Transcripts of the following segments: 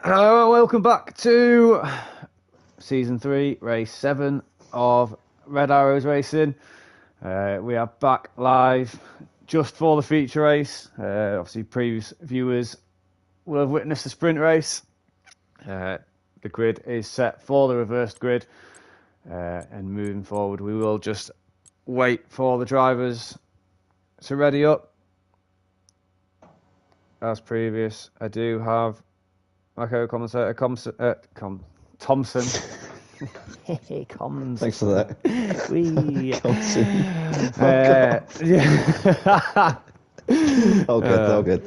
Hello and welcome back to Season 3, Race 7 of Red Arrows Racing. We are back live just for the feature race. Obviously, previous viewers will have witnessed the sprint race. The grid is set for the reversed grid. And moving forward, we will just wait for the drivers to ready up. As previous, I do have my co-commentator Thompson. Hey, Commons. Thanks for that. Thompson. Yeah. All good.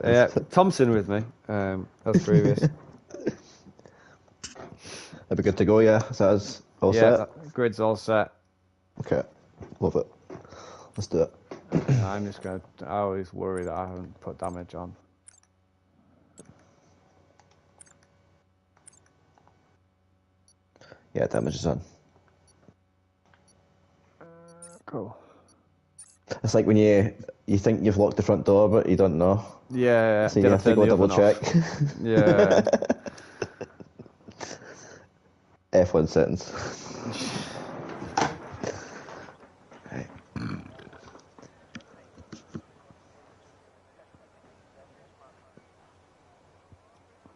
Yeah, Thompson with me. As previous. Are we good to go? Yeah, so that's all set. Grid's all set. Okay, love it. Let's do it. I'm just gonna. I always worry that I haven't put damage on. Yeah, damage is on. Cool. It's like when you think you've locked the front door, but you don't know. Yeah. So you have to go double check. Yeah. F1 settings. Right.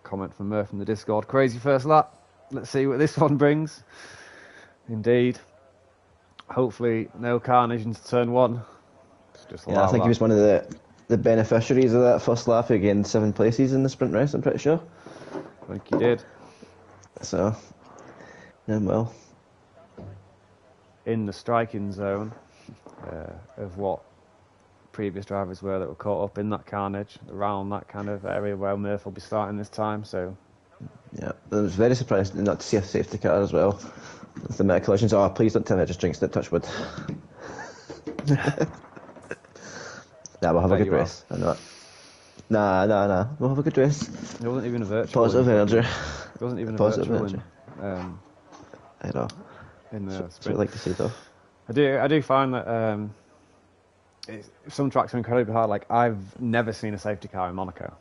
Comment from Murph in the Discord. Crazy first lap. Let's see what this one brings. Indeed. Hopefully no carnage into turn one. Yeah, I think he was one of the beneficiaries of that first lap. He gained 7 places in the sprint race, I'm pretty sure. I think he did. So, well. In the striking zone of what previous drivers were that were caught up in that carnage, around that kind of area where Murph will be starting this time, so... Yeah, I was very surprised not to see a safety car as well. The amount of collisions. Oh, please don't tell me I just jinxed it, touch wood. Nah, we'll have a good race. I know it. Nah. We'll have a good race. It wasn't even a virtual. Positive energy. It wasn't even a positive virtual. Energy. I know. In the That's what I like to see, though. I do find that some tracks are incredibly hard. Like, I've never seen a safety car in Monaco.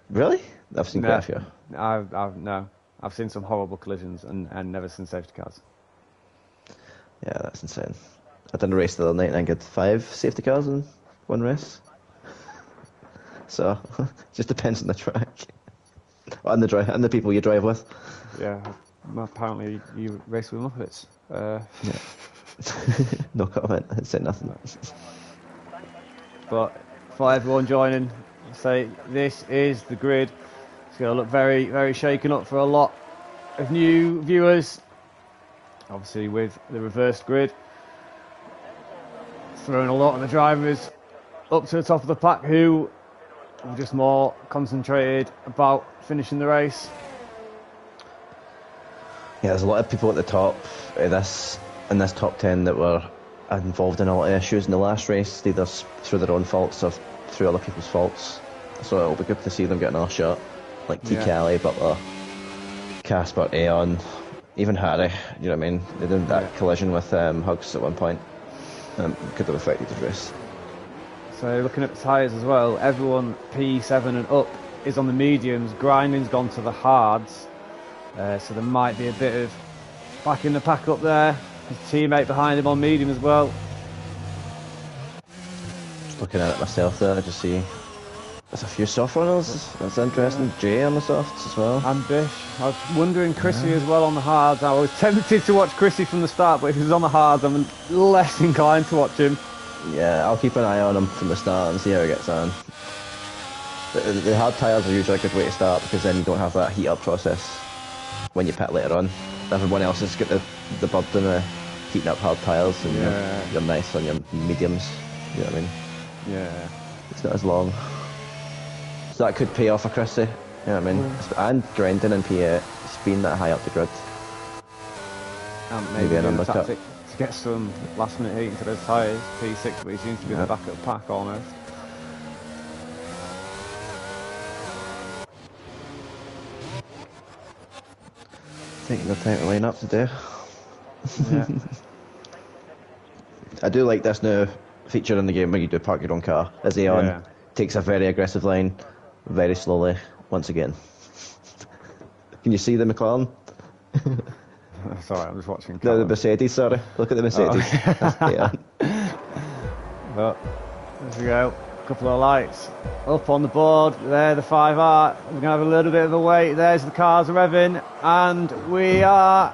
Really? I've seen quite a few. I've seen some horrible collisions and never seen safety cars. Yeah, that's insane. I did a race the other night and I got 5 safety cars in one race. So, it just depends on the track. And the people you drive with. Yeah, apparently you race with Muppets. Yeah. No comment, I'd say nothing. But for everyone joining, say this is the grid. It's going to look very, very shaken up for a lot of new viewers. Obviously with the reversed grid. Throwing a lot of the drivers up to the top of the pack who are just more concentrated about finishing the race. Yeah, there's a lot of people at the top in this top 10 that were involved in a lot of issues in the last race, either through their own faults or through other people's faults. So it'll be good to see them get another shot. Like T. Kelly, Butler, Casper, Aeon, even Harry. You know what I mean? They did that collision with Hugs at one point. Could have affected the race. So looking at the tyres as well, everyone P7 and up is on the mediums. Grinding's gone to the hards. So there might be a bit of back in the pack up there. His teammate behind him on medium as well. Just looking at it myself there, I just see there's a few soft runners. That's interesting. Jay on the softs as well. And Bish. I was wondering Chrissy as well on the hards. I was tempted to watch Chrissy from the start, but if he was on the hards, I'm less inclined to watch him. Yeah, I'll keep an eye on him from the start and see how he gets on. The hard tyres are usually a good way to start because then you don't have that heat up process when you pit later on. Everyone else has got the burden of heating up hard tyres and you're nice on your mediums. You know what I mean? Yeah. It's not as long. So that could pay off for Chrissy. You know what I mean? And grinding in P8, it's been that high up the grid. And maybe an tactic to get some last minute heat into those tyres. P6, but he seems to be in the back of the pack almost. Taking the time to line up today. Yeah. I do like this new feature in the game where you do park your own car. As Aeon takes a very aggressive line, very slowly, once again. Can you see the McLaren? Sorry, I'm just watching. No, the Mercedes, sorry. Look at the Mercedes. Oh. But, there we go. A couple of lights up on the board. There, the 5R. We're going to have a little bit of a wait. There's the cars revving. And we are...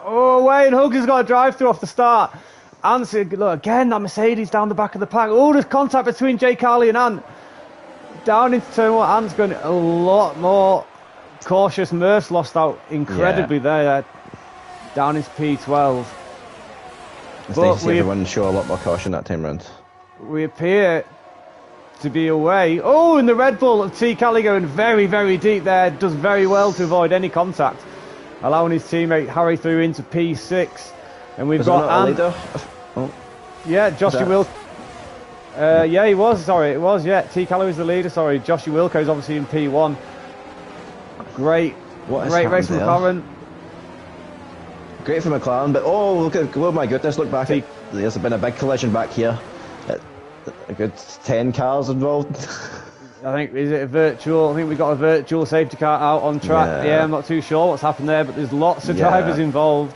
Oh, Wayne Huggs has got a drive-through off the start. Ant's, look, again, that Mercedes down the back of the pack. Oh, there's contact between Jay Carley and Ant. Down into turn one. Ant's going a lot more cautious. Murph's lost out incredibly there. Down into P12. It's nice to see everyone show a lot more caution that time round. We appear to be away. Oh, and the Red Bull of T. Cali going very, very deep there. Does very well to avoid any contact, allowing his teammate Harry through into P6. And we've got Ant. Oh. Yeah, Joshua Wilk. Yeah, he was. Sorry, it was. Yeah, T. Cali was the leader. Sorry, Joshua Wilco's obviously in P1. Great race from McLaren. Great for McLaren, but oh my goodness, look back. There's been a big collision back here. A good 10 cars involved. I think, is it a virtual? I think we got a virtual safety car out on track. Yeah, I'm not too sure what's happened there, but there's lots of drivers involved.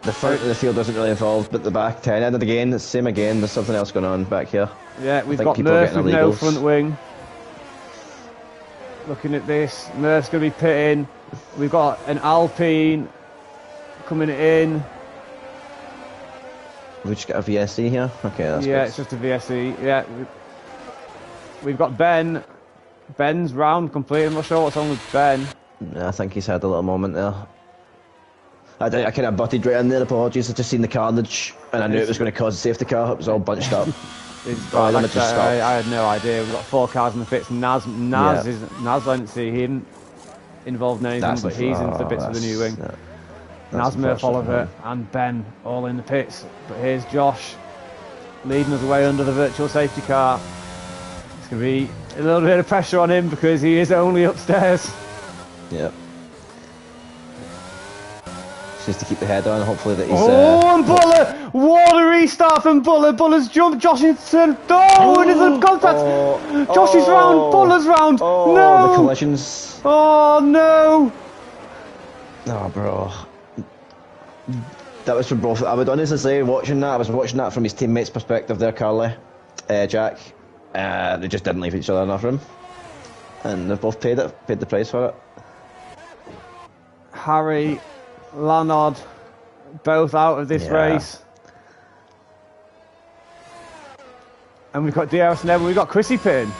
The front of the field isn't really involved, but the back 10. And again, it's the same again. There's something else going on back here. Yeah, we've got Murph with no front wing. Looking at this, Murph's going to be pitting. We've got an Alpine coming in. We just got a VSE here. Okay, that's good. It's just a VSE. Yeah, we've got Ben. Ben's round complete. I'm not sure what's on with Ben. I think he's had a little moment there. I kind of butted right in there. Apologies. I just seen the carnage, and I knew it was going to cause a safety car. It was all bunched up. I had no idea. We've got 4 cars in the pits. Naz I didn't see him involved in anything, but he's into the bits of the new wing. Naz, Murph, Oliver and Ben all in the pits. But here's Josh leading us away under the virtual safety car. It's going to be a little bit of pressure on him because he is only upstairs. Yep. Just to keep the head on, hopefully that he's... and Buller! What a restart from Buller! Buller's jumped, Josh is turned... Oh, it is a contact! Josh is round, Buller's round! No! The collisions. Oh, no! Oh, bro. That was from both... I would honestly say, watching that, I was watching that from his teammate's perspective there, Carly, Jack. They just didn't leave each other enough room. And they've both paid the price for it. Harry... Lanard, both out of this race. And we've got DRS and we've got Chrissy pitting.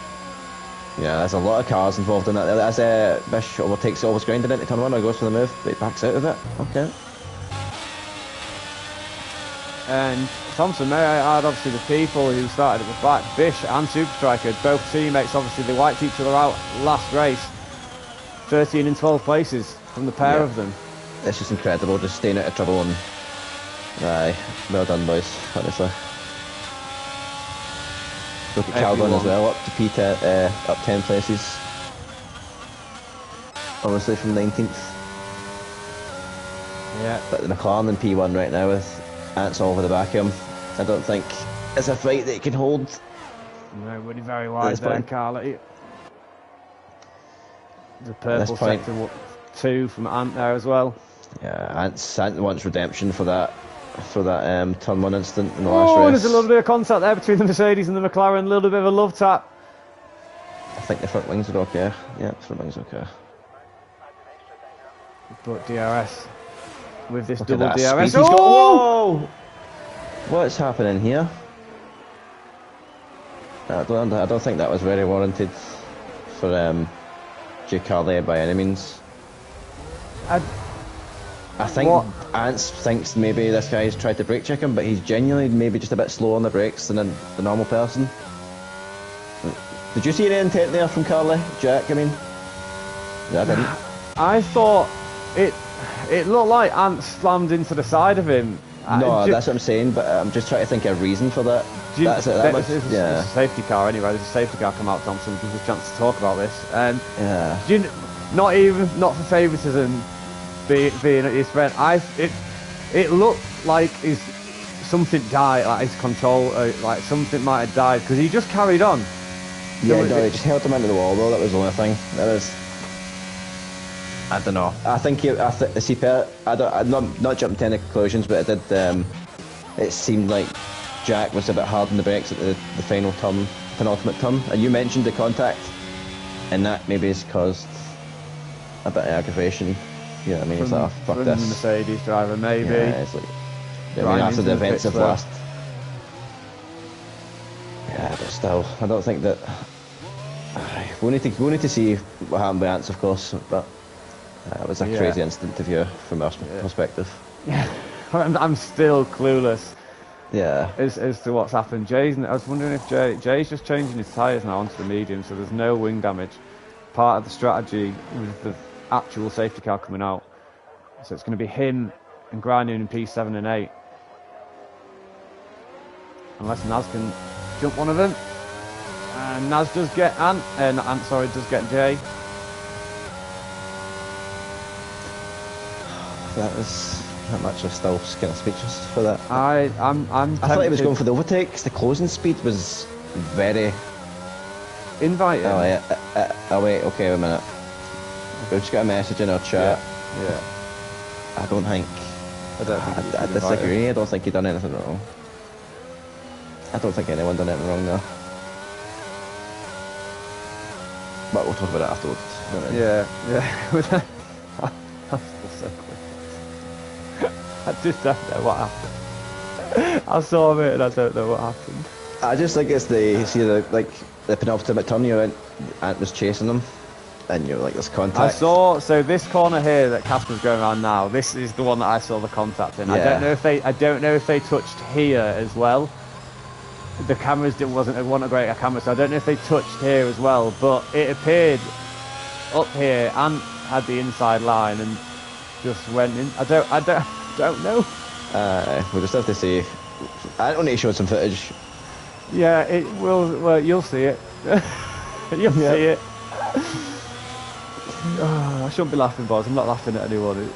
Yeah, there's a lot of cars involved in that. As Bish overtakes Silver's grinding into turn 1 or goes for the move, but he backs out of it. Okay. And Thompson, may I add, obviously the people who started at the back, Bish and Super Striker, both teammates, obviously they wiped each other out last race. 13 and 12 places from the pair of them. It's just incredible, just staying out of trouble, and aye, well done boys, honestly. Look at Calvin as well, up to P10, up 10 places. Honestly, from 19th. Yeah. But the McLaren in P1 right now with Ants all over the back of him. I don't think it's a fight that he can hold. No, really very wide there, Carly. The purple sector 2 from Ant there as well. Yeah, Ant wants redemption for that turn 1 incident in the last race. There's a little bit of contact there between the Mercedes and the McLaren, a little bit of a love tap. I think the front wings are okay. Yeah, the front wings are okay. But DRS with this double DRS. Whoa! What's happening here? I don't think that was very warranted for J. Carley by any means. I think Ants thinks maybe this guy's tried to brake check him, but he's genuinely maybe just a bit slower on the brakes than the normal person. Did you see any intent there from Carly, Jack? I mean, I didn't. I thought it looked like Ants slammed into the side of him. No, that's what I'm saying, but I'm just trying to think of a reason for that. It's a safety car anyway. There's a safety car come out, Thompson. Gives us a chance to talk about this. Not for favouritism being at his friend. It looked like something died, like his control, like something might have died because he just carried on. Yeah, no, he just held him into the wall though. That was the only thing. That was. I don't know. I think I'm not jumping to any conclusions, but it did. It seemed like Jack was a bit hard on the brakes at the final turn, penultimate turn, and you mentioned the contact, and that maybe has caused a bit of aggravation. You know what I mean? It's like, oh, fuck from this. the Mercedes driver, maybe. Yeah, it's like. I mean, after the events of last. Yeah, but still, I don't think that. We need to see what happened with Ants, of course, but it was a crazy incident to view from our perspective. Yeah, I'm still clueless. Yeah. As to what's happened. I was wondering if Jay's just changing his tyres now onto the medium, so there's no wing damage. Part of the strategy with the actual safety car coming out, so it's going to be him and grinding in P7 and 8, unless Naz can jump one of them. And Naz does get does get Jay. That much of still kind of speechless for that. I thought he was going for the overtake because the closing speed was very inviting. Oh yeah. Wait. Okay, wait a minute. We've just got a message in our chat. Yeah. I don't think. I disagree. I don't think he done anything wrong. I don't think anyone done anything wrong there. But we'll talk about it afterwards. Yeah. That's so quick. I just don't know what happened. I saw it and I don't know what happened. I just think it's the penultimate turn you went, Ant was chasing them, and you're like, this contact. So this corner here that Casper's going around now, this is the one that I saw the contact in. Yeah. I don't know if they touched here as well. The cameras wasn't a great camera, so I don't know if they touched here as well, but it appeared up here and had the inside line and just went in. I don't know. We'll just have to see. I don't need to show some footage. Yeah, it will. Well, you'll see it. You'll see it. Oh, I shouldn't be laughing, boys. I'm not laughing at anyone.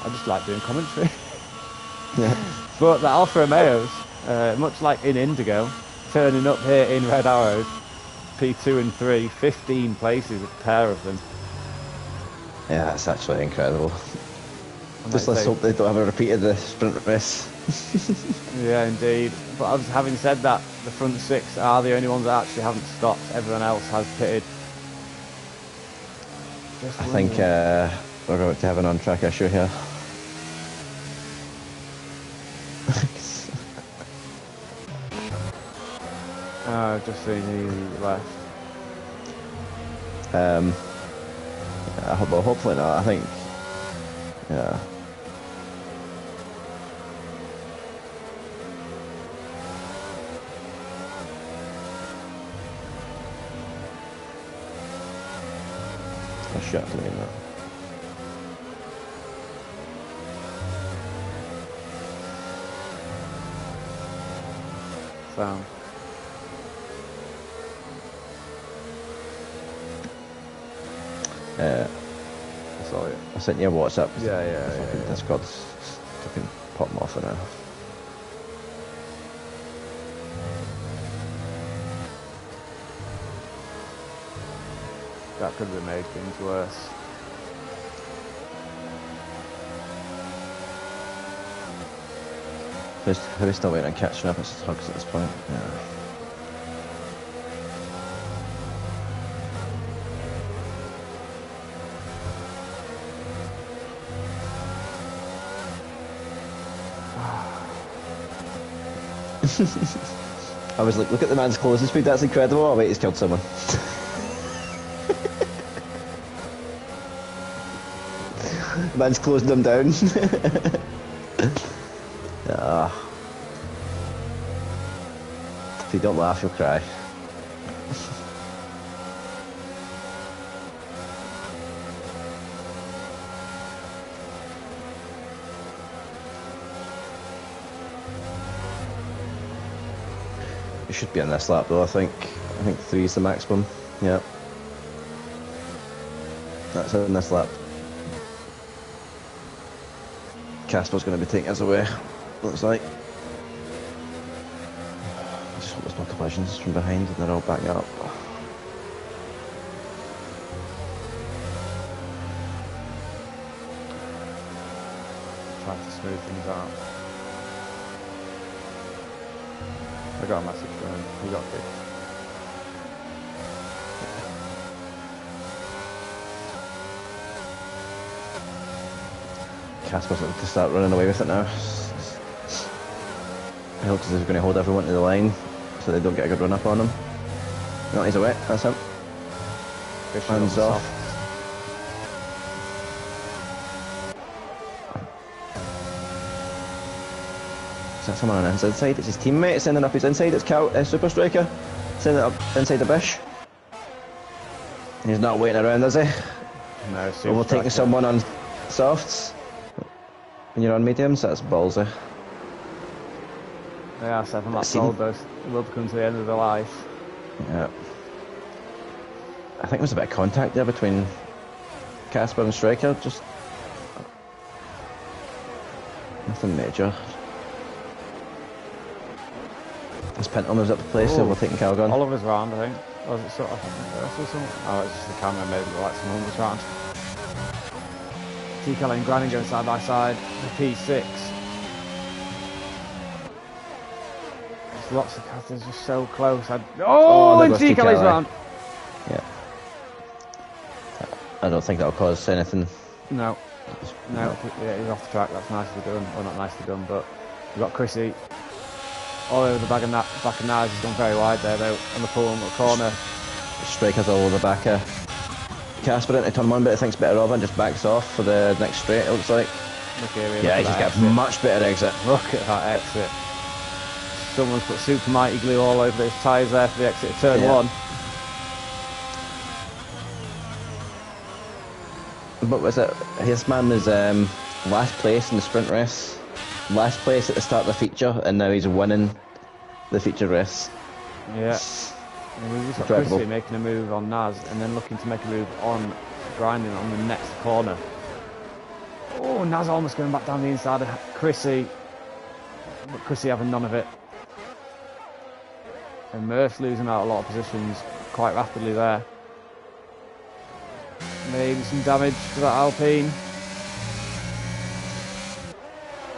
I just like doing commentary. Yeah. But the Alfa Romeos, much like in Indigo, turning up here in Red Arrows, P2 and 3, 15 places, a pair of them. Yeah, that's actually incredible. Just let's hope they don't have a repeat of the sprint race. Yeah, indeed. But having said that, the front six are the only ones that actually haven't stopped. Everyone else has pitted. I think we're going to have an on-track issue here. Just seen he left. Well, hopefully not. I think, yeah. I shot to me that. Sound. I saw it. I sent you a WhatsApp. Yeah. Discord's fucking pop them off for now. That could have made things worse. We're still waiting on catching up. It's hugs at this point. Yeah. I was like, look at the man's closing speed, that's incredible. Oh wait, he's killed someone. The man's closing them down. If you don't laugh, you'll cry. You should be on this lap though, I think. I think 3 is the maximum. Yeah. That's in this lap. Casper's going to be taking us away, looks like. I just hope it's not collisions from behind and they're all backing up. Trying to smooth things out. I got a message from him. He got kicked. Casper's looking to start running away with it now. I hope he's going to hold everyone to the line so they don't get a good run up on him. No, he's away. That's him. Hands off. Is that someone on his inside? It's his teammate sending up his inside. It's Super Striker sending it up inside the bush. He's not waiting around, is he? No, overtaking someone on softs. When you're on mediums, that's ballsy. They are 7 laps old, those will come to the end of their life. Yeah. I think there was a bit of contact there between Casper and Striker, just nothing major. As Pinto moves up the place, overtaking Calgon. Oliver's round, I think. Or was it sort of first or something? Oh, it's just the camera made it look like someone was round. TKL and Granny going side by side. The P6. There's lots of cars, they're just so close. And TKL's round. Yeah. I don't think that'll cause anything. No. No, yeah, he's off the track, that's nicely done. Well, not nicely done, but we've got Chrissy all over the back of Naz. He's gone very wide there, though, on the pull on the corner. Striker's all over the back of Casper into turn 1, but I think's better of and just backs off for the next straight, it looks like. Yeah, he's got a much better exit. Look at that exit. Someone's put super mighty glue all over those tyres there for the exit of turn 1. But was it, his man was last place in the sprint race, last place at the start of the feature, and now he's winning the feature race. Yeah. And we've just got Chrissy making a move on Naz, and then looking to make a move on Grinding on the next corner. Oh, Naz almost going back down the inside of Chrissy, but Chrissy having none of it. And Murph's losing out a lot of positions quite rapidly there. Maybe some damage to that Alpine.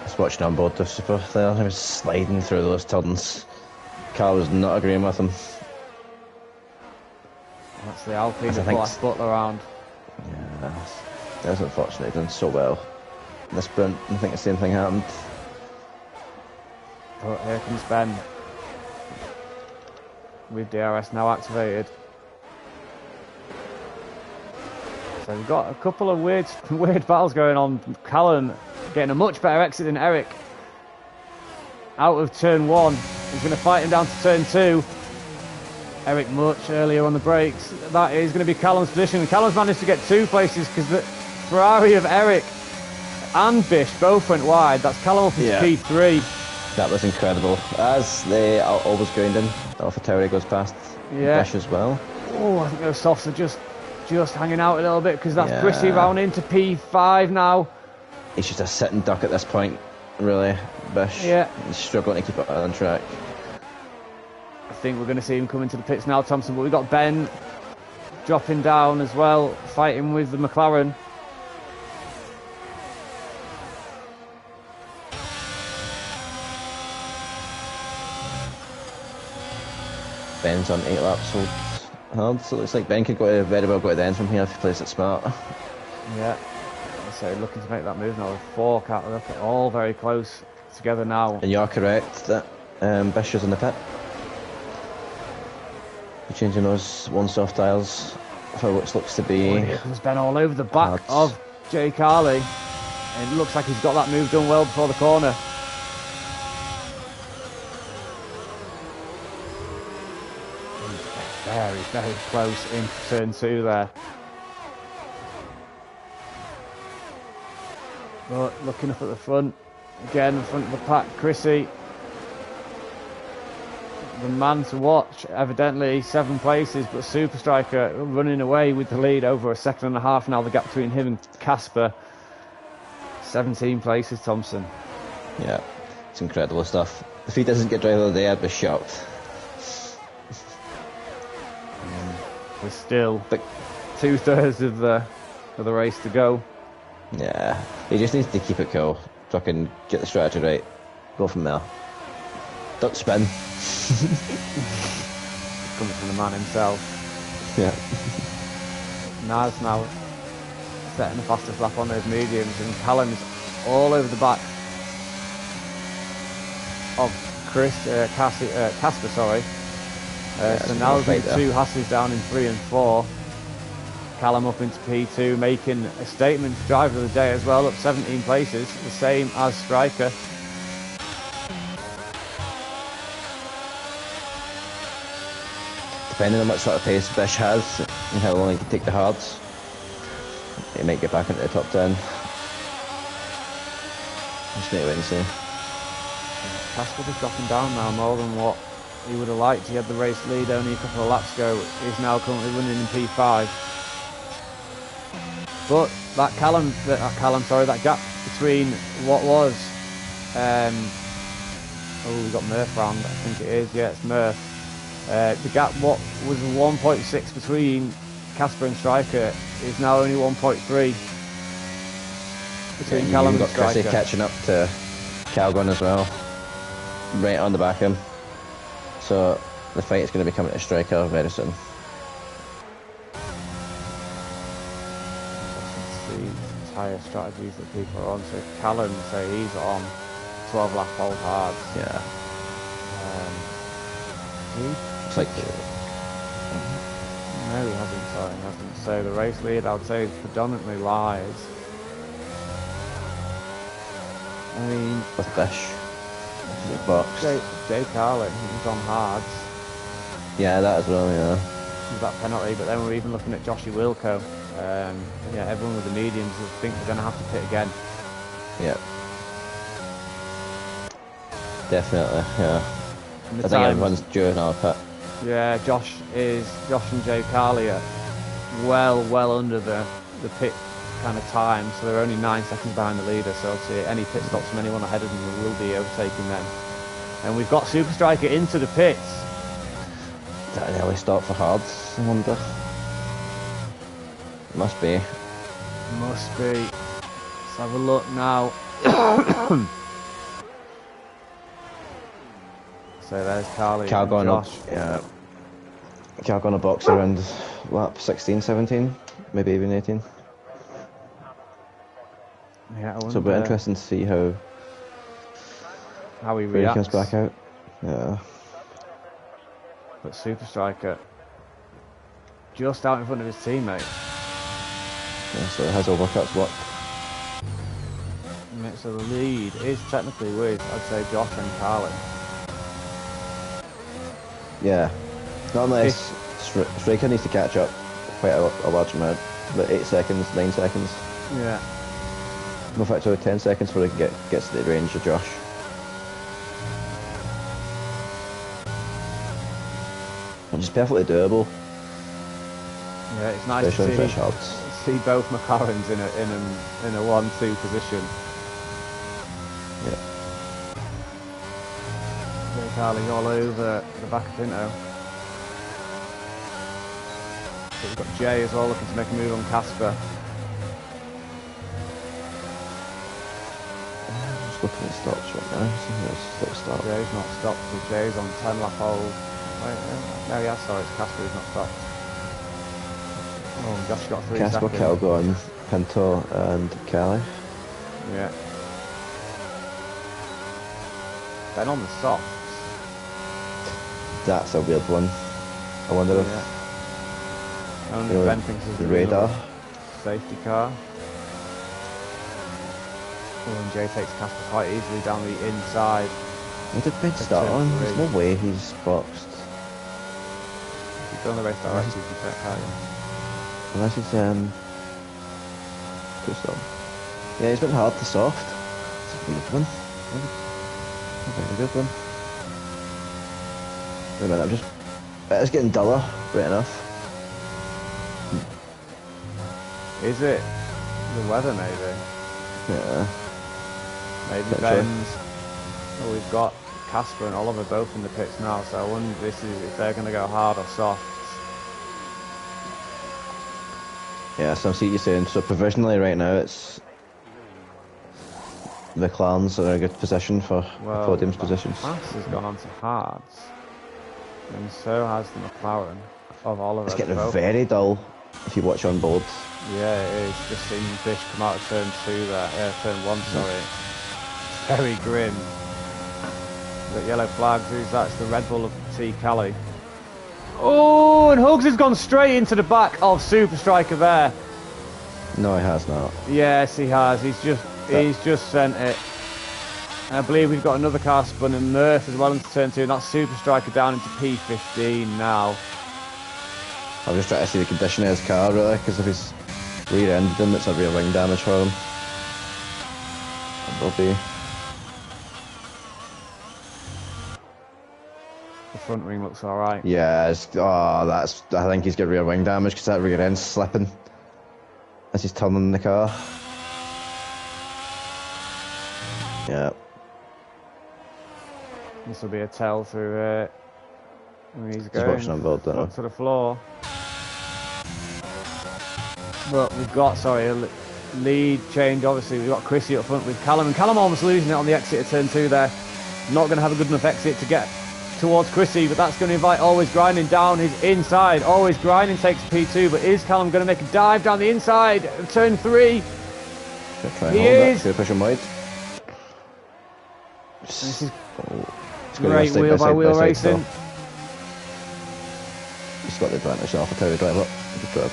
Just watching on board the Super there, he was sliding through those turns. Carl was not agreeing with him. That's the Alpine that last Butler around. Yeah, that's unfortunately done so well. In the sprint, I think the same thing happened. But here comes Ben. With DRS now activated. So we've got a couple of weird battles going on. Callan getting a much better exit than Eric. Out of turn 1. He's going to fight him down to turn 2. Eric much earlier on the brakes. That is going to be Callum's position. Callum's managed to get 2 places because the Ferrari of Eric and Bish both went wide. That's Callum up into P3. That was incredible. As they are always grounding, AlphaTauri goes past Bish as well. Oh, I think those softs are just hanging out a little bit because that's Chrissy round into P5 now. He's just a sitting duck at this point, really, Bish. Yeah. He's struggling to keep it on track. I think we're going to see him come into the pits now, Thompson, but we've got Ben dropping down as well, fighting with the McLaren. Ben's on 8 laps, so hard. So it looks like Ben could very well go to the end from here if he plays it smart. Yeah. So looking to make that move now. 4 car, all very close together now. And you're correct that Bish is in the pit. We're changing those one soft tiles for which looks to be. Here comes Ben all over the back of Jay Carley. And it looks like he's got that move done well before the corner. Very, very close in turn 2 there. But looking up at the front, again in front of the pack, Chrissy. The man to watch, evidently 7 places, but Super Striker running away with the lead over a second and a half now, the gap between him and Casper. 17 places, Thompson. Yeah, it's incredible stuff. If he doesn't get driver of the day, I'd be shocked. There's still But 2/3 of the race to go. yeah, he just needs to keep it cool. Fucking get the strategy right. Go from there. Don't spin. Comes from the man himself. Yeah. Naz now setting the fastest lap on those mediums, and Callum's all over the back of Casper, sorry. So now there's going to be 2 Hasses down in 3 and 4. Callum up into P2, making a statement driver of the day as well, up 17 places, the same as Striker. Depending on what sort of pace Bish has and how long he can take the hards, he might get back into the top 10. Just need to wait and see. Casper just dropping down now more than what he would have liked. He had the race lead only a couple of laps ago. He's now currently running in P5. But that that gap between what was, we got Murph round, I think it is, yeah, it's Murph. The gap, what was 1.6 between Casper and Striker, is now only 1.3 between Callum and got Chrissy Striker. catching up to Calgon as well, right on the back of him. So the fight is going to be coming to Striker very soon. Tyre strategies that people are on. So Callum, he's on 12 lap hold hard. Yeah. It's like no, he hasn't. So the race lead, I would say, predominantly lies. I mean, with Bish, box. Jay Carlin, he's on hards. Yeah, that as well. Yeah. With that penalty, but then we're even looking at Joshy Wilco. Yeah, everyone with the mediums, I think they're going to have to pit again. Yeah. Definitely, yeah. I think everyone's due another pit. Yeah, Josh and Joe Carley are well under the pit kind of time, so they're only 9 seconds behind the leader, so obviously any pit stops from anyone ahead of them will be overtaking them. And we've got Super Striker into the pits. Is that an early start for hards, I wonder? Must be. Let's have a look now. So there's Carly and Josh. Yeah. Calgon a box around lap 16, 17, maybe even 18. Yeah, so it'll be interesting to see how he reacts. He comes back out. Yeah. But Super Striker just out in front of his teammate. Yeah, so it has overcuts worked. So the lead is technically with, I'd say, Josh and Carlin. Yeah. Not unless Striker needs to catch up quite a large amount. About 8 seconds, 9 seconds. Yeah. In fact, so 10 seconds before he gets to the range of Josh. Which is perfectly doable. Yeah, it's nice to see both McLarens in a 1-2 position. Yeah. Jay Carley all over the back of Pinto. So we've got Jay as well looking to make a move on Casper. Just looking at stops right now. See stop. Jay's not stopped, so Jay's on 10 lap hold. Wait, no, yeah, sorry, it's Casper who's not stopped. Oh, Josh got 3 Casper, seconds. Calgon, Pinto and Kelly. Yeah. Then on the softs. That's a weird one. I wonder if only Ben thinks it's the radar. Safety car. Oh, and Jay takes Casper quite easily down the inside. What did Ben start on? There's no way he's boxed. If you've done the race directly, you can check out. Unless he's put stop. Yeah, he's been hard to soft. It's a weird one. A very good one. Wait a minute, it's getting duller, right enough. Is it the weather maybe? Yeah. Maybe Ben's. Well, we've got Casper and Oliver both in the pits now, so I wonder if they're going to go hard or soft. Yeah, so I see what you're saying. So provisionally right now it's the clans are in a good position for Well, podium's positions. Haas has gone on to hards, and so has the McLaren of Oliver. It's getting both. very dull if you watch on board. Yeah, it is. Just seeing Bish come out of turn 2 there, turn 1, sorry. Very grim. The yellow flags, who's that? It's the Red Bull of T. Kelly. Oh, and Hugs has gone straight into the back of Super Striker there. No, he has not. Yes, he has. He's just sent it. And I believe we've got another car spun in Murph as well into turn 2, and that's Super Striker down into P15 now. I'm just trying to see the condition of his car really, because if he's rear-ended him, it's a rear wing damage for him. It will be. The front wing looks alright. Yeah, I think he's got rear wing damage because that rear end's slipping as he's turning the car. Yeah. This will be a tell through where he's going watching on board, don't I? to the floor. But we've got, a lead change. Obviously, we've got Chrissy up front with Callum, and Callum almost losing it on the exit of turn 2 there. Not going to have a good enough exit to get towards Chrissy, but that's going to invite Always Grinding down his inside. Always Grinding takes P2, but is Callum going to make a dive down the inside of turn 3? He is. That. Push him wide. This is great wheel-by-wheel racing. He's got the advantage off the driver. Good job.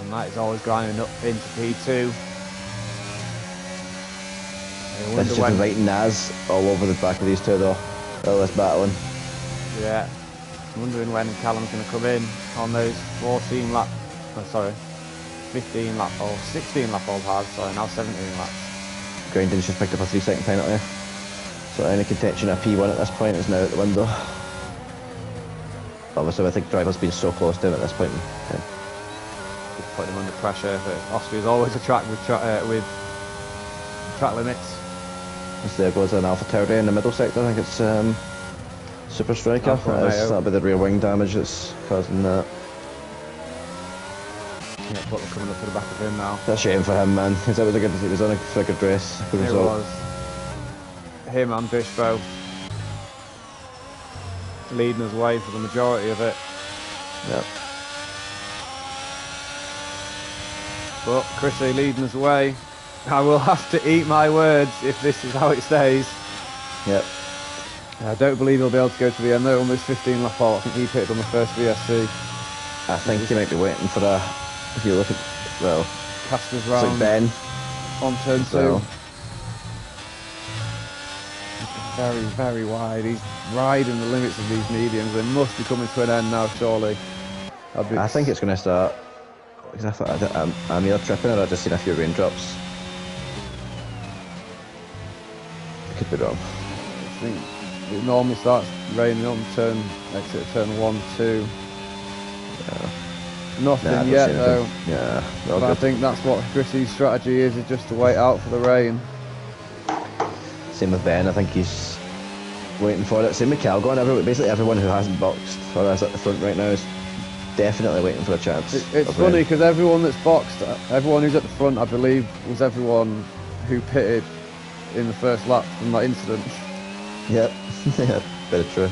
And that is Always Grinding up into P2. This is just inviting Naz all over the back of these two though. All this battling. Yeah. I'm wondering when Callum's going to come in on those 15 lap or 16 lap old hards, now 17 laps. Grinding's just picked up a 3-second penalty. So any contention of P1 at this point is now out the window. Obviously I think the driver's been so close to him at this point. Yeah. Just putting him under pressure. Austria's always a track with track limits. As there goes an Alpha Tauri in the middle sector. I think it's Super Striker. That'll be the rear wing damage that's causing that. Yeah, Butler coming up to the back of him now. It's a shame for him, man, because it was on a good race. Good result. It was. Him and Bish both leading us away for the majority of it. Yep. But Chrissy leading us away. I will have to eat my words if this is how it stays. Yep. I don't believe he'll be able to go to the end though, almost 15 lap out. I think he pitted on the first VSC. I think he might be waiting for a, if you look at, well, Casper's round like Ben on turn 2. Well. Very, very wide. He's riding the limits of these mediums. They must be coming to an end now, surely. I think it's going to start, because I thought I'm either tripping or I've just seen a few raindrops. I could be wrong. I think it normally starts raining on exit turn 1, 2. Yeah. Nothing yet though. Yeah. But I think that's what Chrissy's strategy is just to wait out for the rain. Same with Ben, I think he's waiting for it. Same with Calgon, basically everyone who hasn't boxed or is at the front right now is definitely waiting for a chance. It's funny because everyone that's boxed, everyone who's at the front, I believe, was everyone who pitted in the first lap from that incident. Yep, yeah, very true.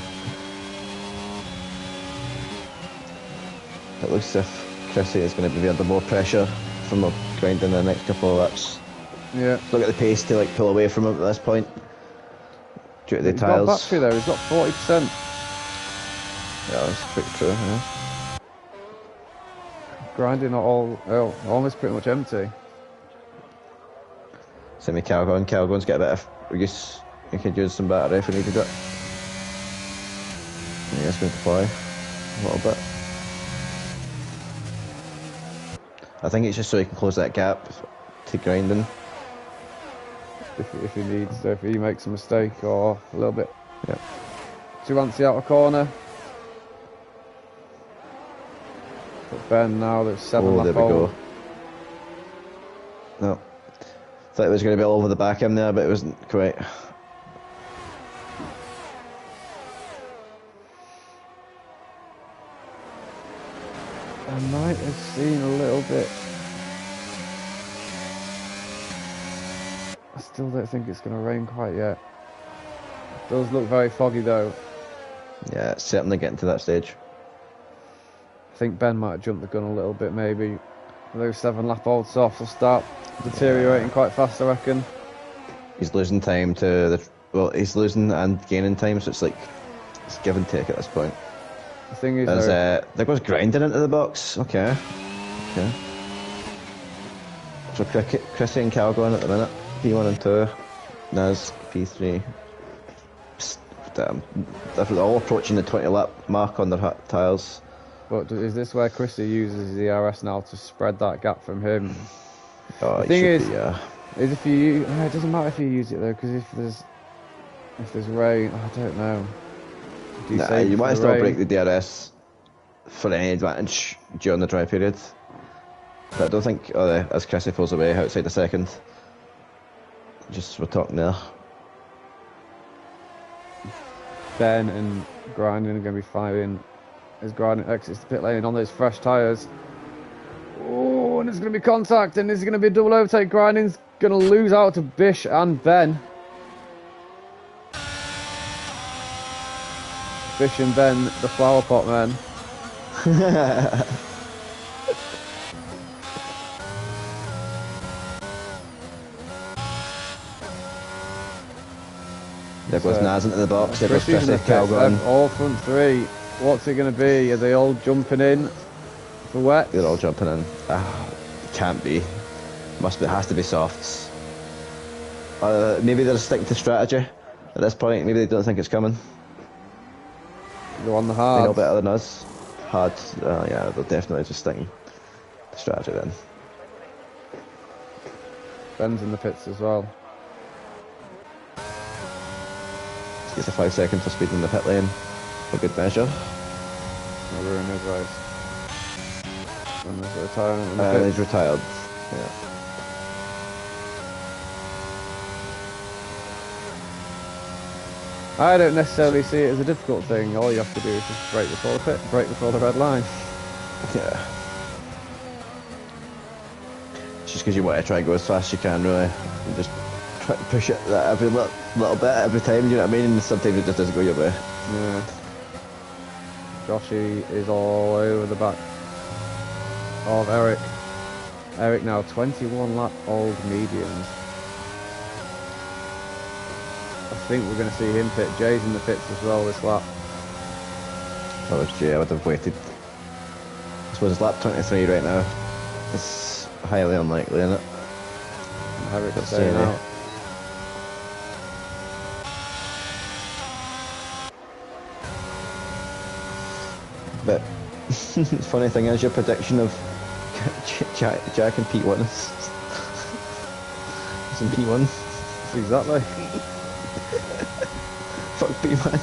It looks as if Chrissy is going to be under more pressure from the grinding the next couple of laps. Yeah. Look at the pace to pull away from him at this point. Due to the tyres. He's got battery there, he's got 40%. Yeah, that's pretty true, yeah. Grinding almost pretty much empty. Same with Calgon. Calgon's got a bit of use. He could use some battery if he needed it. I guess going to fly a little bit. I think it's just so he can close that gap to grinding. If he needs to, if he makes a mistake or a little bit. Yep. Too antsy out of corner. But Ben now, there's 7 lap there we go. No. Thought it was going to be all over the back end there, but it wasn't quite. I might have seen a little bit. I still don't think it's going to rain quite yet. It does look very foggy though. Yeah, it's certainly getting to that stage. I think Ben might have jumped the gun a little bit maybe. Those 7-lap old softs will start deteriorating quite fast, I reckon. He's losing time to the... Well, he's losing and gaining time, so it's like... It's give and take at this point. The thing is, there goes grinding into the box. Okay. So Chrissy and Cal going at the minute. P1 and 2. Naz, P3. Damn. They're all approaching the 20 lap mark on their tyres. But is this where Chrissy uses the RS now to spread that gap from him? Oh, the thing is, be, is if you... it doesn't matter if you use it though, because if there's rain, I don't know. You might still break the DRS for any advantage during the dry period. But I don't think, as Chrissy pulls away outside the second, we're talking there. Ben and Grinding are going to be fighting as Grinding exits the pit lane on those fresh tyres. Oh, and there's going to be contact, and there's going to be a double overtake. Grinding's going to lose out to Bish and Ben. Bish and Ben, the flower pot man. There goes Naz into the box, there goes Chrissy's in Chrissy, Cal going. All front three. What's it going to be? Are they all jumping in for wet? They're all jumping in. It can't be. Has to be softs. Maybe they're sticking to strategy at this point. Maybe they don't think it's coming. They're on the hard. They know better than us. Hard. Yeah, they're definitely just sticking to strategy then. Ben's in the pits as well. Gets a 5 seconds for speed in the pit lane. For good measure. I'll ruin his race. And there's a retirement in the pits. He's retired. Yeah. I don't necessarily see it as a difficult thing. All you have to do is just brake before the pit, brake before the red line. Yeah. It's just because you want to try and go as fast as you can, really. You just try to push it every little bit every time, you know what I mean? And sometimes it just doesn't go your way. Yeah. Joshy is all over the back of Eric. Eric now 21 lap old mediums. I think we're going to see him pit. Jay's in the pits as well this lap. If I was Jay, I would have waited. I suppose it's lap 23 right now. It's highly unlikely, isn't it? Eric's staying out. But the funny thing is, your prediction of Jack and P1 is in P1. Exactly. Fuck P1.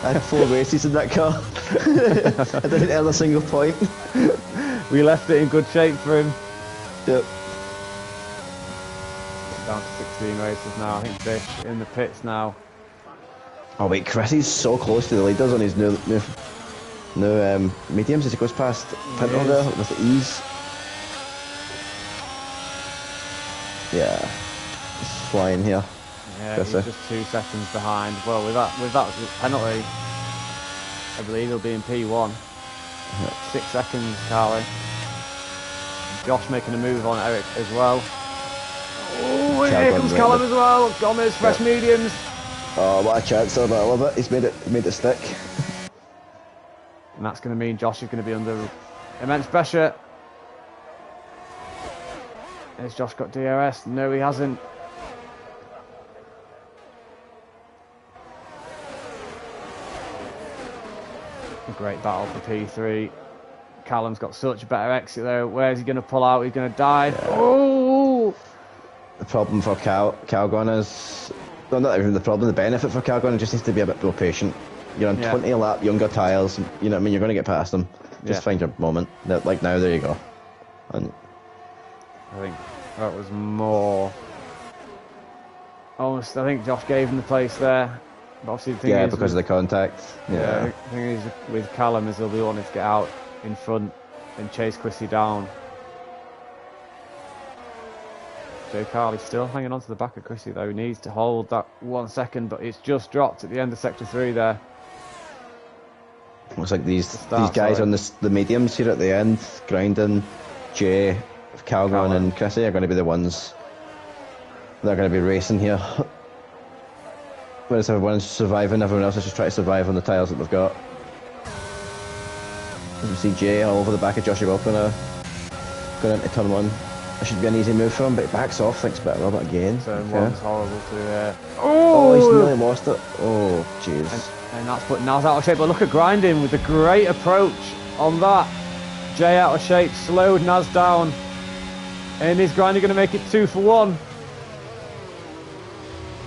I had 4 races in that car. I didn't earn a single point. We left it in good shape for him. Yep. Down to 16 races now. I think Bish in the pits now. Oh wait, Chrissy's so close to the leaders on his new mediums as he goes past pit order with ease. Yeah, he's flying here. Yeah, he's just 2 seconds behind. Well, with that penalty, I believe he'll be in P1. 6 seconds, Carly. Josh making a move on Eric as well. Oh, here comes Callum as well. Gomez, fresh mediums. Oh, what a chance there, but I love it. He's made it stick. And that's going to mean Josh is going to be under immense pressure. Has Josh got DRS? No, he hasn't. A great battle for P3. Callum's got such a better exit though. Where's he going to pull out? He's going to dive. Yeah. Oh! The problem for Calgon is... Well, not even the problem, the benefit for Calgon just needs to be a bit more patient. You're on 20 lap, younger tyres, you know what I mean, you're going to get past them. Just find your moment. Like now, there you go. And I think that was more... Almost, I think Josh gave him the place there. But obviously the thing because of the contact. Yeah. The thing is with Callum is he'll be wanting to get out in front and chase Chrissy down. Jay Carley still hanging on to the back of Chrissy though. He needs to hold that 1 second, but it's just dropped at the end of sector 3 there. Looks like these guys on the mediums here at the end, grinding, Jay, Calgon and Chrissy are going to be the ones that are going to be racing here. Whereas everyone's surviving, everyone else is just trying to survive on the tyres that they've got. As you see Jay all over the back of Joshua Wilker now, going into turn 1. That should be an easy move for him, but he backs off, thinks about Robert again. Turn 1's horrible to... Oh, he's nearly lost it. Oh, jeez. And that's put Naz out of shape, but look at grinding with a great approach on that. Jay out of shape, slowed Naz down. And is grinding going to make it 2 for 1?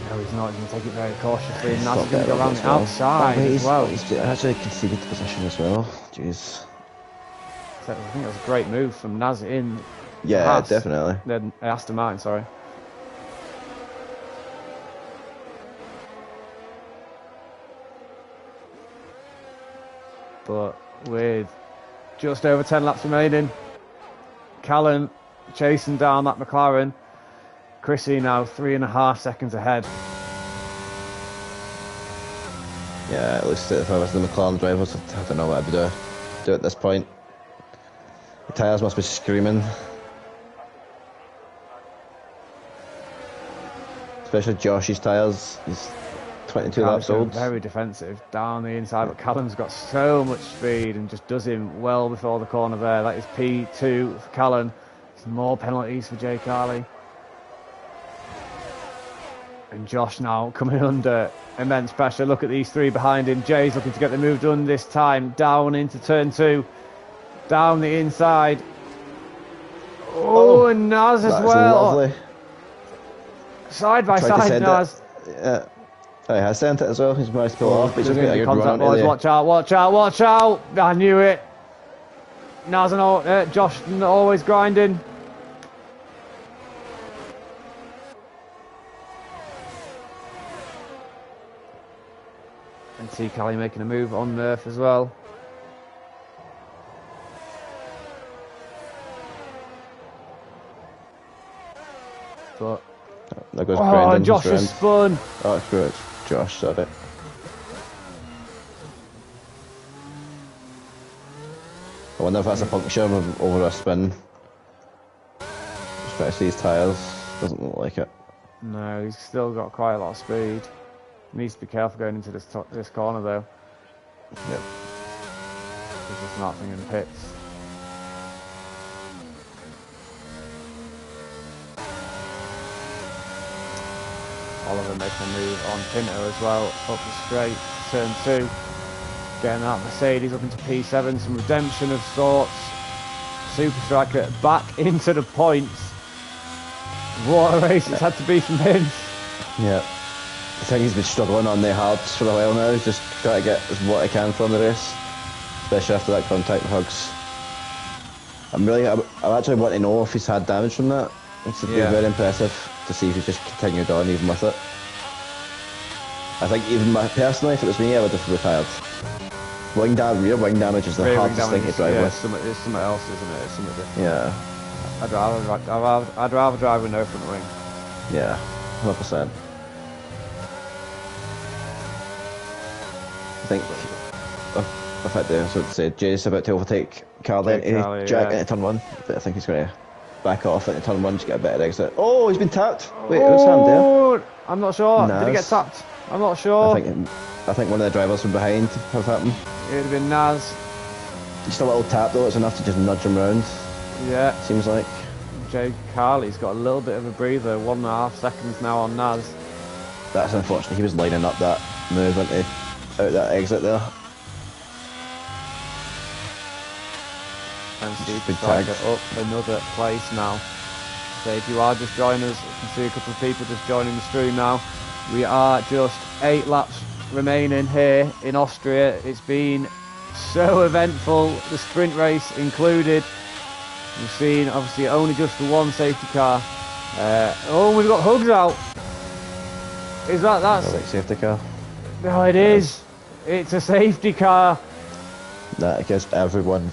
No, he's not. He's going to take it very cautiously. And Naz is going to go around the outside as well. He's actually conceded the position as well. Jeez. I think that was a great move from Naz in. Yeah, definitely. Then Aston Martin, sorry. But with just over 10 laps remaining, Callum chasing down that McLaren. Chrissy now 3.5 seconds ahead. Yeah, it looks like if I was the McLaren drivers, I don't know what I'd do at this point. The tyres must be screaming. Especially Josh's tyres. He's 22 laps old. Very defensive down the inside, but Callum's got so much speed and just does him well before the corner there. That is P2 for Callum. Some more penalties for Jay Carley. And Josh now coming under immense pressure. Look at these three behind him. Jay's looking to get the move done this time. Down into turn 2. Down the inside. Oh, and Naz as well. Lovely. Side by side, Naz. Yeah. Oh, he has sent it as well. He's managed to pull off. But he's just got a good run boys. Watch out, watch out, watch out. I knew it. Naz and Josh always grinding. And see Callie making a move on Murph as well. But there goes Brendan. Josh has spun. Oh, it's good. Josh said it. I wonder if that's a puncture over a spin. Just try to see his tyres. Doesn't look like it. No, he's still got quite a lot of speed. Needs to be careful going into this corner though. Yep. There's just nothing in the pits. Oliver making a move on Pinto as well, up the straight, turn 2. Getting that Mercedes up into P7, some redemption of sorts. Super Striker back into the points. What a race it's had to be from him. Yeah. I think he's been struggling on the hards for a while now. He's just trying to get what he can from the race, especially after that contact with Hugs. I actually want to know if he's had damage from that. It would be very impressive to see if he's just continued on even with it. I think personally, if it was me, I would have retired. Rear wing damage is the hardest thing to drive with. It's something else, isn't it? It's something different. Yeah. I'd rather drive with no front wing. Yeah, 100%. I think I fact I would say Jay's about to overtake Carly into turn 1, but I think he's going to back off into turn 1 to get a better exit. Oh, he's been tapped. Wait, who's hand there? I'm not sure. Naz. Did he get tapped? I'm not sure. I think one of the drivers from behind have happened. It would have been Naz. Just a little tap though, it's enough to just nudge him round. Yeah. Seems like. Jay Carley's got a little bit of a breather, 1.5 seconds now on Naz. That's unfortunate, he was lining up that move out that exit there. And Steve Tiger up another place now. So if you are just joining us, you can see a couple of people just joining the stream now. We are just 8 laps remaining here in Austria. It's been so eventful, the sprint race included. We've seen obviously only just the one safety car. We've got Hugs out. Is that's a safety car? No, it is. It's a safety car. That gives everyone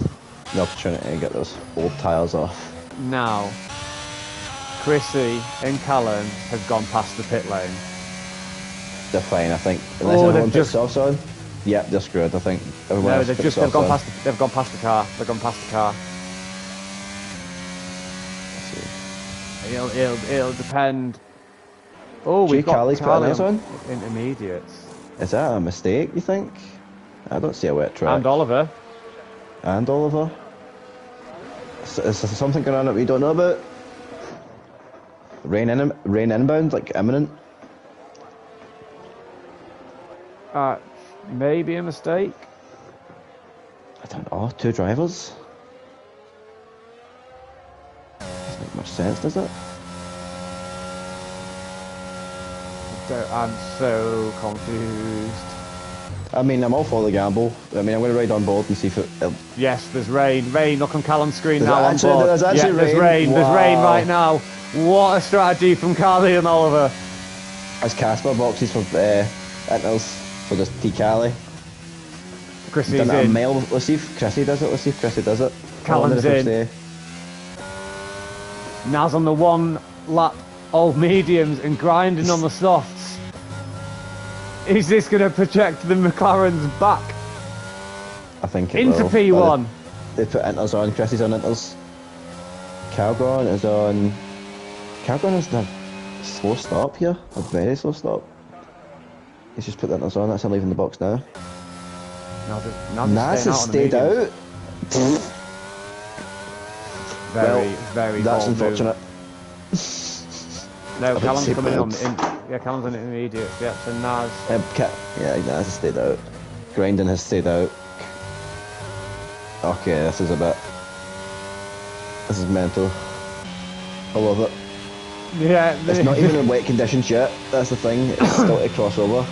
the opportunity to get those old tyres off. Now, Chrissy and Callum have gone past the pit lane. They're fine, I think. Unless Oh, everyone they've puts just... softs on. Yep, they're screwed, I think. Everyone No, else they've puts just... They've gone softs on. past... They've gone past the car. They've gone past the car. Let's see. It'll depend... Oh, Jay we've got Carley's putting his on? intermediates. Is that a mistake, you think? I don't see a wet track. And Oliver. And Oliver? Is there something going on that we don't know about? Rain inbound, like imminent? Maybe a mistake. I don't know, 2 drivers? Doesn't make much sense, does it? I'm so confused. I mean, I'm all for the gamble. I mean, I'm going to ride on board and see if it... Yes, there's rain. Rain, look on Callum's screen There's now on actually- board. there's actually There's rain. rain. There's rain Wow. right now. What a strategy from Carly and Oliver. As Casper boxes for inters for the T-Cali. Chrissy's Done it a in. mile. Let's see if Chrissy does it. Let's see if Chrissy does it. Callum's in. Naz on the 1 lap old mediums and grinding on the softs. Is this going to project the McLaren's back I think it into will. P1? They put inters on. Chrissy's on inters. Calgon is on. Calgon is a slow stop here. A very slow stop. He's just put the inters on. That's him leaving the box now. Naz has stayed out. Very That's bold unfortunate. No, didn't Callum's see coming on. bold. Yeah, Callum's on intermediate. Yeah, so Naz. Yeah, Naz has stayed out. Grinding has stayed out. Okay, this is a bit. This is mental. I love it. Yeah, It's not even in wet conditions yet. That's the thing. It's still a crossover.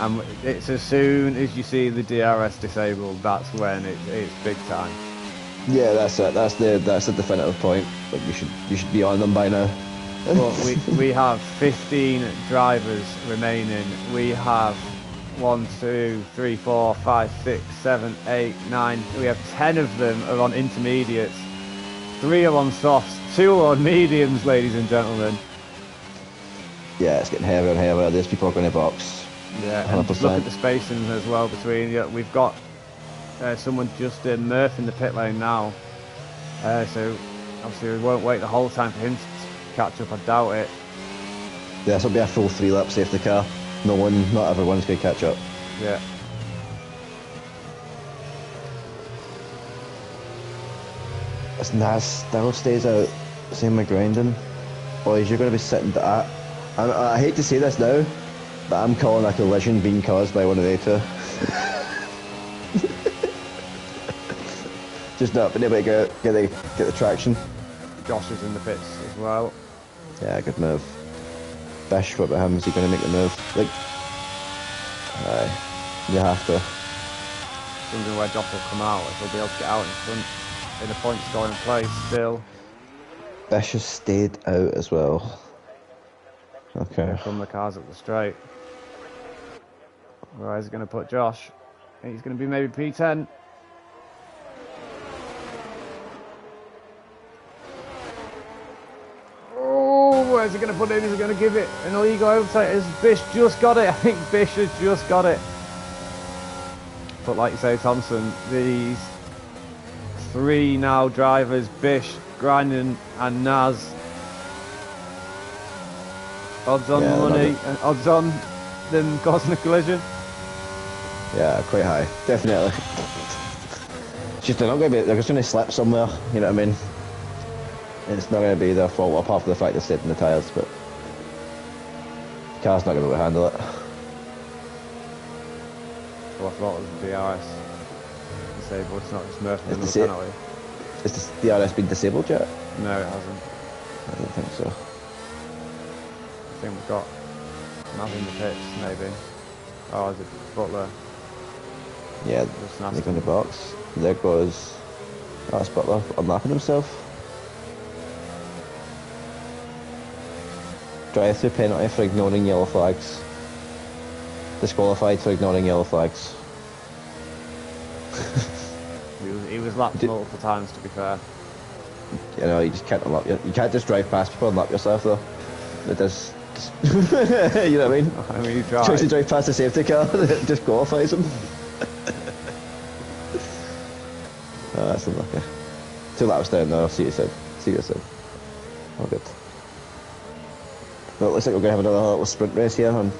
And it's as soon as you see the DRS disabled, that's when it's big time. Yeah, that's it. That's the definitive point. Like you should be on them by now. But we have 15 drivers remaining. We have 1, 2, 3, 4, 5, 6, 7, 8, 9. We have 10 of them are on intermediates. 3 are on softs. 2 are on mediums, ladies and gentlemen. Yeah, it's getting heavier and heavier. There's people going to box. Yeah, and 100%. look at the spacing as well between. Yeah, we've got someone just Murph in the pit lane now. So obviously we won't wait the whole time for him to catch up. I doubt it. Yeah, this will be a full 3-lap safety car. Not everyone's going to catch up. Yeah. It's Naz still stays out. Same with grinding. Boys, you're going to be sitting at. I hate to say this now, but I'm calling a collision being caused by one of they two. Just not being able to get the traction. Josh is in the pits as well. Yeah, good move. Bish, what about him? Is he going to make the move? Like, you have to. Wondering where Josh will come out, if he'll be able to get out in front in a point scoring place still. Bish has stayed out as well. Okay. Here come the cars up the straight. Where is he going to put Josh? He's going to be maybe P10. Oh, where's he going to put it in? Is he going to give it an illegal overtake? Has Bish just got it? I think Bish has just got it. But like you say, Thompson, these 3 now drivers, Bish, Grindon and Naz. Odds on money and odds on them causing a collision. Yeah, quite high. Definitely. It's just they're just going to slip somewhere, you know what I mean? It's not going to be their fault, apart from the fact they're setting the tyres, but the car's not going to be able to handle it. Well, I thought it was the DRS disabled, it's not just Murphy with It's another penalty. Is the DRS been disabled yet? No, it hasn't. I don't think so. I think we've got Nav in the pits, maybe. Oh, is it Butler? Yeah, Just they nasty. go in the box. There goes... Oh, that's Butler unlapping himself. Drive-through penalty for ignoring yellow flags. Disqualified for ignoring yellow flags. He was lapped multiple times, to be fair. You know, you just can't unlap you can't just drive past people and lap yourself though. It does. You know what I mean? I mean, he Tries to drive past the safety car, it just qualifies him. Oh, that's unlucky. 2 laps down now. See you soon. See you soon. All good. Well, it looks like we're going to have another little sprint race here on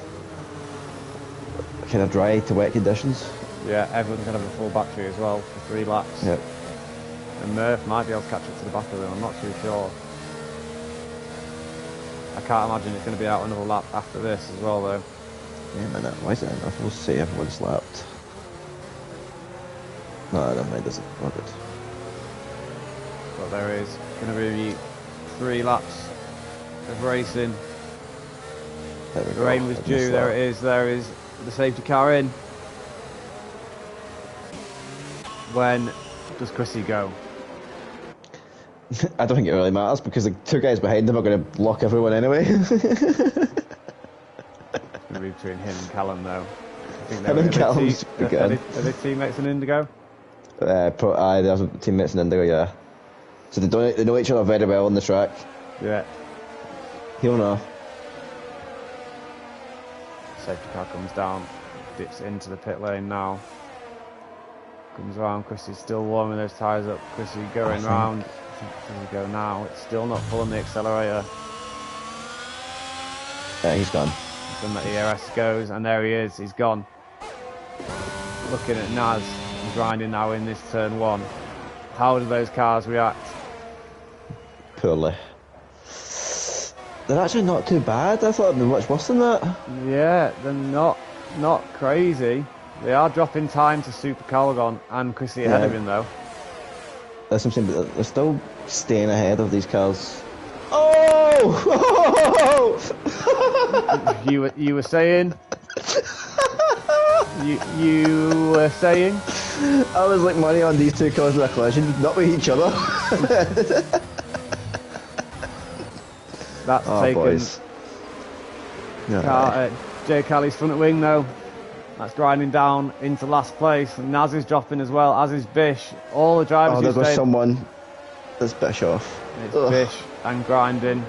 kind of dry to wet conditions. Yeah, everyone's going to have a full battery as well for 3 laps. Yep. And Murph might be able to catch up to the back of them, I'm not too sure. I can't imagine it's going to be out another lap after this as well though. Yeah, a minute. Why is it enough? We'll see everyone's lapped. No, never mind, doesn't. All good. But there is going to be 3 laps of racing. There we The go. rain was due, there it is, there is the safety car in. When does Chrissy go? I don't think it really matters because the 2 guys behind him are going to block everyone anyway. It's going to be between him and Callum though. I think Him and Callum's are they teammates in Indigo? They're teammates in Indigo, yeah. So they know each other very well on the track. Yeah. He'll know. Safety car comes down, dips into the pit lane now. Comes around, Chrissy's still warming those tyres up. Chrissy going round. Here we go now. It's still not pulling the accelerator. Yeah, he's gone. Then the ERS goes, and there he is. He's gone. Looking at Naz, grinding now in this turn 1. How do those cars react? Poorly. They're actually not too bad. I thought it'd be much worse than that. Yeah, they're not crazy. They are dropping time to Super Calgon and Chrissy ahead of him though. That's what I'm saying, but they're still staying ahead of these cars. Oh! You were saying? You were saying? I was like money on these 2 cars in a collision, not with each other. That's taken. Boys. No, Jay Kelly's front wing though. That's grinding down into last place. Naz is dropping as well, as is Bish. All the drivers. Oh, there goes someone. There's Bish off. It's Bish and grinding.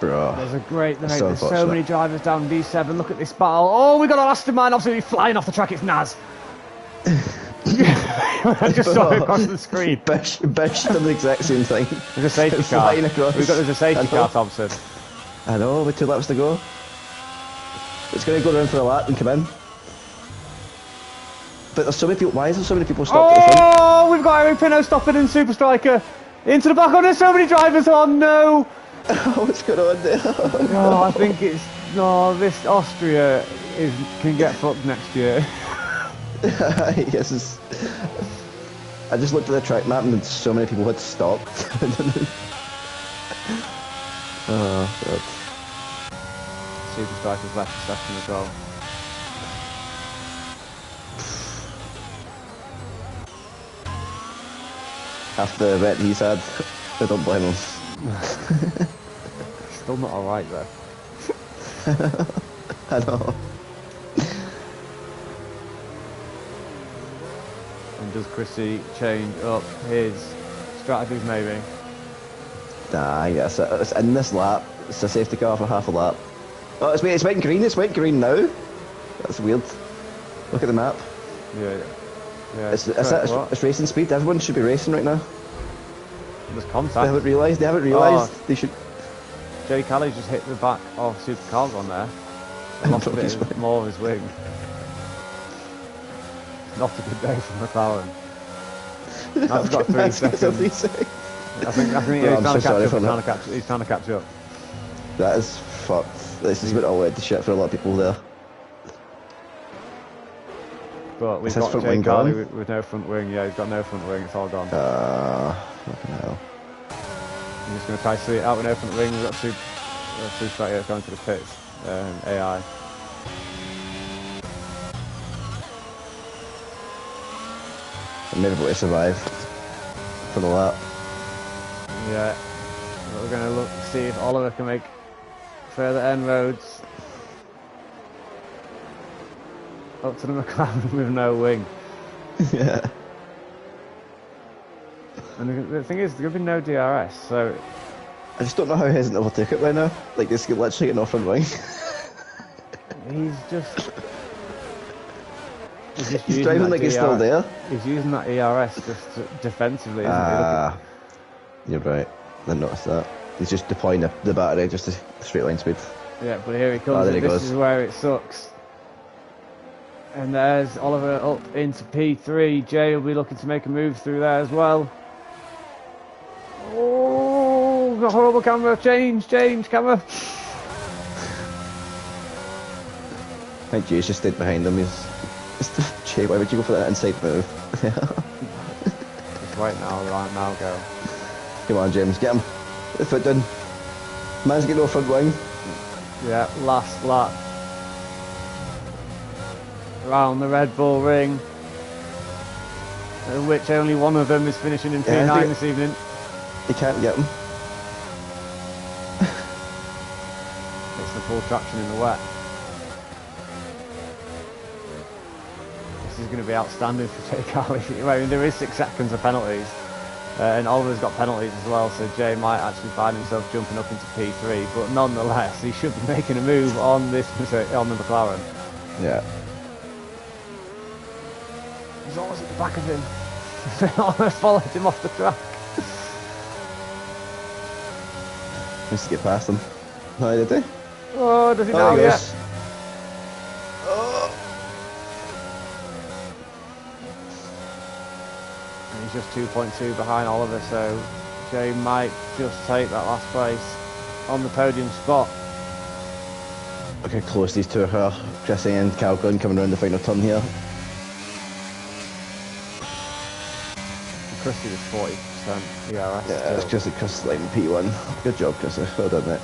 Bro. There's so many drivers down B7. Look at this battle. Oh, we got our Aston Martin absolutely flying off the track. It's Naz. I just saw it across the screen. Bish did the exact same thing. There's a safety car. There's a safety car, Thompson. I know, with 2 laps to go. It's going to go around for a lap and come in. But there's so many people. Why is there so many people stopped at the front? Oh, we've got Eric Pinot stopping in Super Striker. Into the back. Oh, there's so many drivers. Oh, no. What's going on there? No, I think it's... No, this Austria can get fucked next year. Yes, I just looked at the track map and so many people had stopped. Oh, God. Super Striker's left a second as well. After the event he's had, I don't blame him. Still not alright though. I know. And does Chrissy change up his strategies maybe? Nah, yes, it's in this lap. It's a safety car for half a lap. Oh, it's went green. It's went green now. That's weird. Look at the map. Yeah. It's racing speed. Everyone should be racing right now. There's contact. They haven't realised. They should. Jay Kelly just hit the back of Super Car's on there. Lost a bit more of his wing. Not a good day for McLaren. I've got 3 seconds. I think he's trying to catch up. That is fucked. This is a bit all the shit for a lot of people there. But we've got Jay Kelly with no front wing. Yeah, he's got no front wing. It's all gone. Fucking hell. I'm just going to try to see it out with no front wing. We've got two straight here going to the pits. AI. And maybe we'll survive for the lap. Yeah. But we're going to look see if Oliver can make further end roads. up to the McLaren with no wing. Yeah. And the thing is, there's going to be no DRS, so I just don't know how he hasn't overtook it by now. Like, this could literally get no front wing. He's driving like he's still there. He's using that ERS just defensively, isn't he? You're right. I didn't notice that. He's just deploying the battery just to straight line speed. Yeah, but here he comes. There he this goes. Is where it sucks. And there's Oliver up into P3. Jay will be looking to make a move through there as well. Oh, the horrible camera. Change camera. I think Jay's just stayed behind him. Jay, why would you go for that inside move? Just right now, go. Come on, James, get him. Put the foot down. Man's getting no front wing. Yeah, last lap. Around the Red Bull ring. Which only one of them is finishing in P9 this evening. He can't get him. It's the full traction in the wet. This is going to be outstanding for Jay Carley. I mean, there is 6 seconds of penalties. And Oliver's got penalties as well, so Jay might actually find himself jumping up into P3, but nonetheless, he should be making a move on the McLaren. Yeah. He's almost at the back of him. They almost followed him off the track. Needs to get past him. No, did he? Oh, does he now? He Yeah. goes. Oh. And he's just 2.2 behind Oliver, so Jay might just take that last place on the podium spot. Look how close these two are. Chrissy and Calgon coming around the final turn here. Chrissy was 40% ERS. Yeah, it's Chris like P1. Good job, Chrissy. Well done, mate.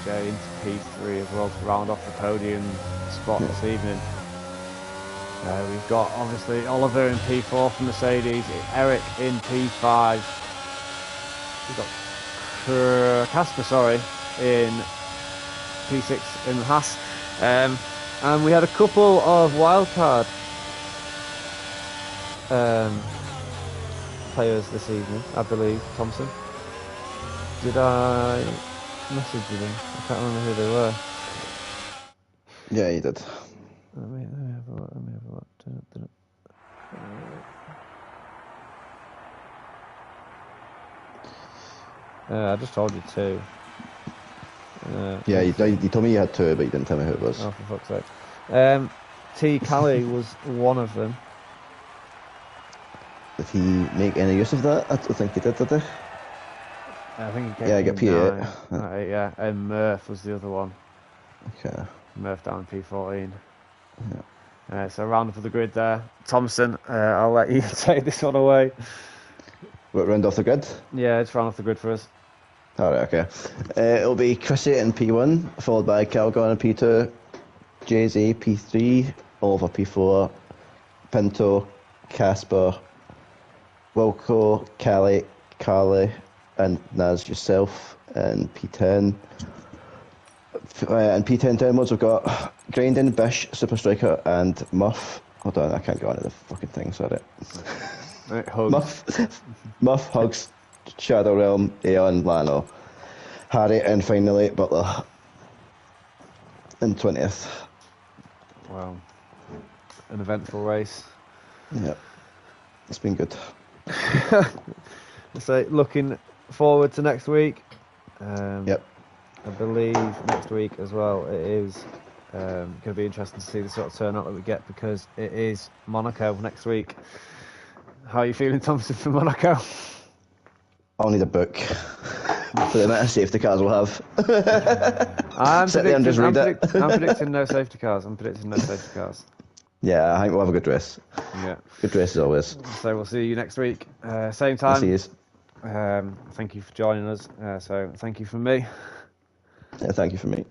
Jay into P3 as well to round off the podium spot this evening. We've got obviously Oliver in P4 from Mercedes, Eric in P5. We've got Casper, in P6 in Haas. And we had a couple of wildcard players this evening, I believe. Thompson. Did I message them? I can't remember who they were. Yeah, you did. Let me have a look. I just told you 2. Yeah, you told me you had 2, but you didn't tell me who it was. Oh, for fuck's sake. T. Callie was one of them. Did he make any use of that? I don't think he did he? I think he I got P8. Yeah, and Murph was the other one. Okay. Murph down in P14. Yeah. So round up of the grid there. Thompson, I'll let you take this one away. What, round off the grid? Yeah, it's round off the grid for us. Alright, okay. It'll be Chrissy in P1, followed by Calgon in P2, Jay-Z P3, Oliver P4, Pinto, Casper, Wilco, Callie, Carly, and Naz yourself in P10. In P10 downwards, we've got Grindin, Bish, Super Striker, and Muff. Hold on, I can't go onto the fucking thing, sorry. Right, Hugs. Muff, Hugs, Shadow Realm, Aeon, Lano, Harry, and finally Butler in 20th. Wow. An eventful race. Yep. It's been good. So looking forward to next week. Yep. I believe next week as well it is going to be interesting to see the sort of turnout that we get because it is Monaco next week. How are you feeling, Thompson, for Monaco? I'll need a book for the amount of safety cars we'll have. I'm predicting no safety cars. Yeah, I think we'll have a good race. Yeah. Good race as always. So we'll see you next week. Same time. See you. Thank you for joining us. So thank you from me. Yeah, thank you for me.